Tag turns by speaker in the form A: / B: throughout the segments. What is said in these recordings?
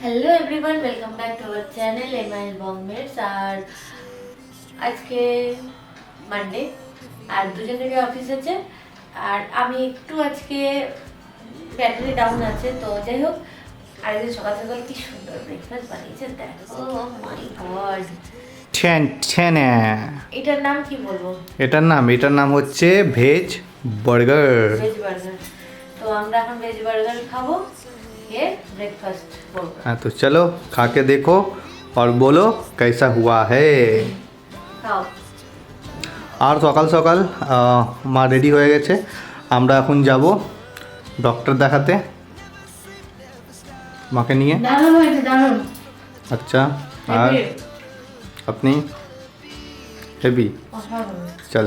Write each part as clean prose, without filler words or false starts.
A: Hello everyone, welcome back to our channel M I L বংমেটস। আর আজকে মানডে আর দুজনেরই অফিস আছে। আর আমি একটু আজকে ব্যাটারি ডাউন আছে, তো যাই হোক। আর একদিন সকাল সকাল কি সুন্দর ব্রেকফাস্ট বানিয়েছে, দেখো মাই গড। এটার নাম কি বলবো?
B: এটার নাম হচ্ছে ভেজ বার্গার।
A: Veg burger. তো আমরা এখন ভেজ বার্গার খাবো, ये ब्रेकफास्ट बोलो।
B: हाँ तो चलो खा के देखो और बोलो कैसा हुआ है।
A: খাও।
B: আর সকাল সকাল মা রেডি হয়ে গেছে, আমরা এখন যাব ডক্টর দেখাতে মাকে নিয়ে।
A: দারুণ হয়েছে, দারুণ।
B: আচ্ছা, আর আপনি হেভি। চল,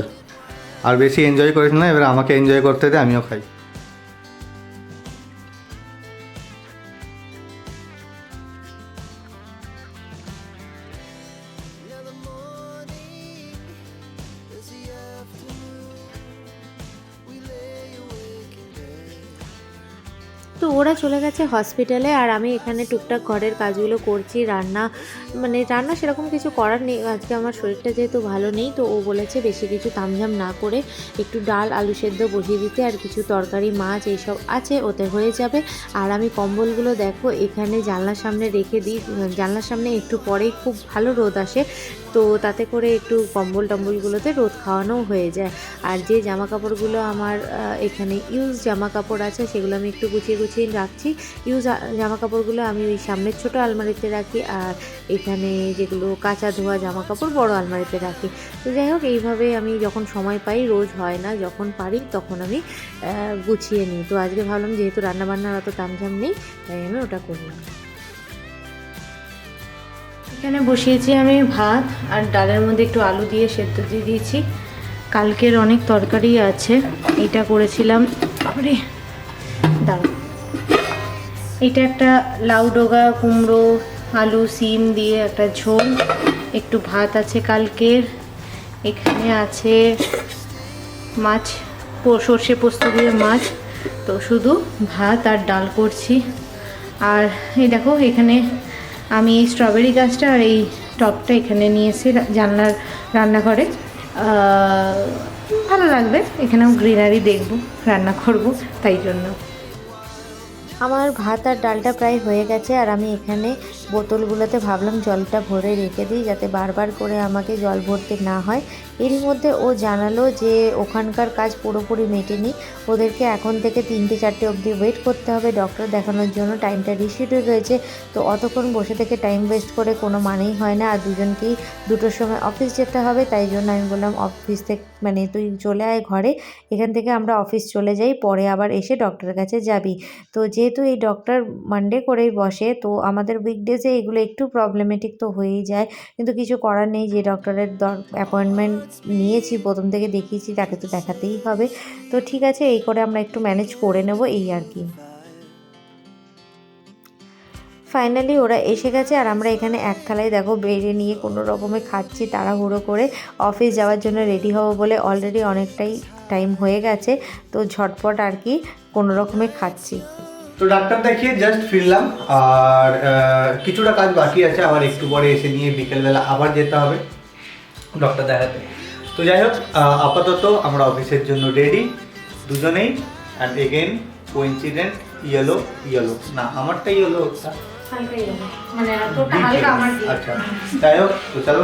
B: আর বেশি এনজয় করিস না, এবার আমাকে এনজয় করতে দে, আমিও খাই।
C: তো ওরা চলে গেছে হসপিটালে, আর আমি এখানে টুকটাক ঘরের কাজগুলো করছি। রান্না সেরকম কিছু করার নেই, আজকে আমার শরীরটা যেহেতু ভালো নেই। তো ও বলেছে বেশি কিছু তামঝাম না করে একটু ডাল আলু সেদ্ধ বসিয়ে দিতে, আর কিছু তরকারি মাছ এইসব আছে, ওতে হয়ে যাবে। আর আমি কম্বলগুলো দেখো এখানে জানলার সামনে রেখে দিই, জানলার সামনে একটু পরেই খুব ভালো রোদ আসে, তো তাতে করে একটু টম্বলগুলোতে রোদ খাওয়ানো হয়ে যায়। আর যে জামা কাপড়গুলো আমার এখানে ইউজ জামা কাপড় আছে, সেগুলো আমি একটু গুছিয়ে রাখছি। ইউজ জামা কাপড়গুলো আমি ওই সামনের ছোটো আলমারিতে রাখি, আর এখানে যেগুলো কাঁচা ধোয়া জামা কাপড় বড় আলমারিতে রাখি। তো যাই হোক, এইভাবে আমি যখন সময় পাই, রোজ হয় না, যখন পারি তখন আমি গুছিয়ে নিই। তো আজকে ভাবলাম যেহেতু রান্নাবান্নার অত তামঝাম নেই, তাই আমি ওটা করলাম। এখানে বসিয়েছি আমি ভাত, আর ডালের মধ্যে একটু আলু দিয়ে সেদ্ধ দিয়ে দিয়েছি। কালকের অনেক তরকারি আছে, এটা করেছিলাম। আরে দাঁড়াও, এটা একটা লাউ ডগা কুমড়ো আলু সিম দিয়ে একটা ঝোল, একটু ভাত আছে কালকের। এখানে আছে মাছ, সর্ষে পোস্ত দিয়ে মাছ। তো শুধু ভাত আর ডাল করছি। আর এই দেখো, এখানে আমি এই স্ট্রবেরি গাছটা আর এই টবটা এখানে নিয়ে এসে জানলার রান্নাঘরে, ভালো লাগবে, এখানেও গ্রিনারি দেখবো, রান্না করব, তাই জন্য। আমার ভাত আর ডালটা প্রায় হয়ে গেছে, আর আমি এখানে বোতলগুলোতে ভাবলাম জলটা ভরে রেখে দিই, যাতে বারবার করে আমাকে জল ভরতে না হয়। এরই মধ্যে ও জানালো যে ওখানকার কাজ পুরোপুরি মেটেনি, ওদেরকে এখন থেকে 3টে-4টে অবধি ওয়েট করতে হবে ডক্টর দেখানোর জন্য। টাইমটা রিশিডিউল রয়েছে, তো অতক্ষণ বসে থেকে টাইম ওয়েস্ট করে কোনো মানেই হয় না। আর দুজনকেই 2টোর সময় অফিস যেতে হবে, তাই জন্য আমি বললাম অফিস থেকে তুই চলে আয় ঘরে, এখান থেকে আমরা অফিস চলে যাই, পরে আবার এসে ডক্টরের কাছে যাবি। তো যেহেতু এই ডক্টর মানডে করেই বসে, তো আমাদের উইকডেজে এগুলো একটু প্রবলেমেটিক তো হয়েই যায়, কিন্তু কিছু করার নেই। যে ডক্টরের অ্যাপয়েন্টমেন্ট নিয়েছি, প্রথম থেকে দেখিয়েছি, তাকে তো দেখাতেই হবে। তো ঠিক আছে, এই করে আমরা একটু ম্যানেজ করে নেব, এই আর কি। ফাইনালি ওরা এসে গেছে, আর আমরা এখানে এক থালায় দেখো বেড়ে নিয়ে কোনো রকমে খাচ্ছি, তাড়াহুড়ো করে অফিস যাওয়ার জন্য রেডি হব বলে। অলরেডি অনেকটাই টাইম হয়ে গেছে, তো ঝটপট আর কি কোনো রকমে খাচ্ছি।
B: তো ডাক্তার দেখিয়ে জাস্ট ফিরলাম, আর কিছুটা কাজ বাকি আছে, আবার একটু পরে এসে নিয়ে বিকেলবেলা আবার যেতে হবে ডক্টর দেখাতে। তো যাই হোক, আপাতত আমরা অফিসের জন্য রেডি দুজনেই। অ্যান্ড এগেন কোইন্সিডেন্ট, ইয়েলো না, আমারটা ইয়েলো, আচ্ছা যাই হোক। তো চলো,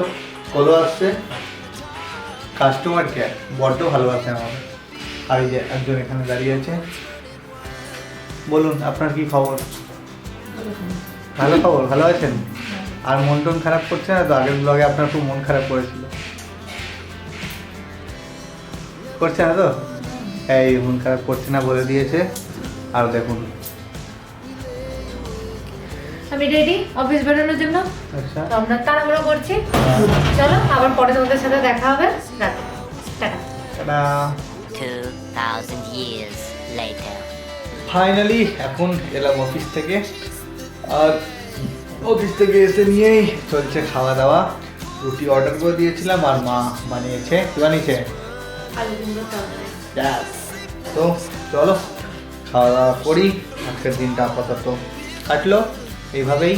B: কলো আসছে, কাস্টমার কেয়ার বড্ড ভালোবাসে আমাদের। আর এই যে একজন এখানে দাঁড়িয়ে আছে, বলুন আপনার কি খবর? ভালো খবর, ভালো আছেন? আর মন টন খারাপ করছে না তো? আগের ব্লগে আপনার খুব মন খারাপ করেছিল, করছে না তো? এই মন খারাপ করছে না বলে দিয়েছে। আর দেখুন
A: আমি রেডি অফিস বেরোনোর জন্য।
B: আচ্ছা,
A: তো আমরা তাড়াহুড়ো করছি, চলো আবার পরে তোমাদের সাথে দেখা হবে রাতে। Tata.
B: Tata.
D: 2000 years later.
B: Finally এখন এলাম অফিস থেকে, আর অফিস থেকে এসে নিয়েই চলছে খাওয়া দাওয়া। রুটি অর্ডার করে দিয়েছিলাম, আর মা বানিয়েছে। কি বানিয়েছে?
A: আলু কুমড়োর তরকারি।
B: তো চলো খাওয়া দাওয়া করি, আজকের দিনটা আপাতত কাটলো। এইভাবেই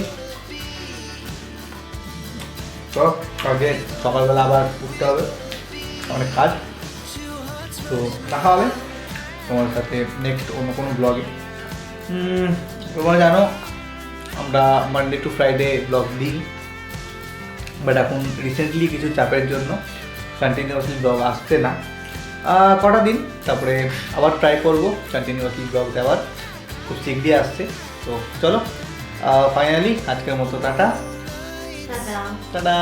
B: তো কালকে সকালবেলা আবার উঠতে হবে, অনেক কাজ। তো দেখা হবে তোমার সাথে নেক্সট অন্য কোনো ব্লগে। তোমরা জানো আমরা মানডে টু ফ্রাইডে ব্লগ দিই, বাট এখন রিসেন্টলি কিছু চাপের জন্য কন্টিনিউয়াসলি ব্লগ আসছে না। কটা দিন তারপরে আবার ট্রাই করবো কন্টিনিউয়াসলি ব্লগ দেওয়ার, খুব শীঘ্রই আসছে। তো চলো ফাইনালি আজকের মতো টাটা
A: টাটা।
B: টাটা।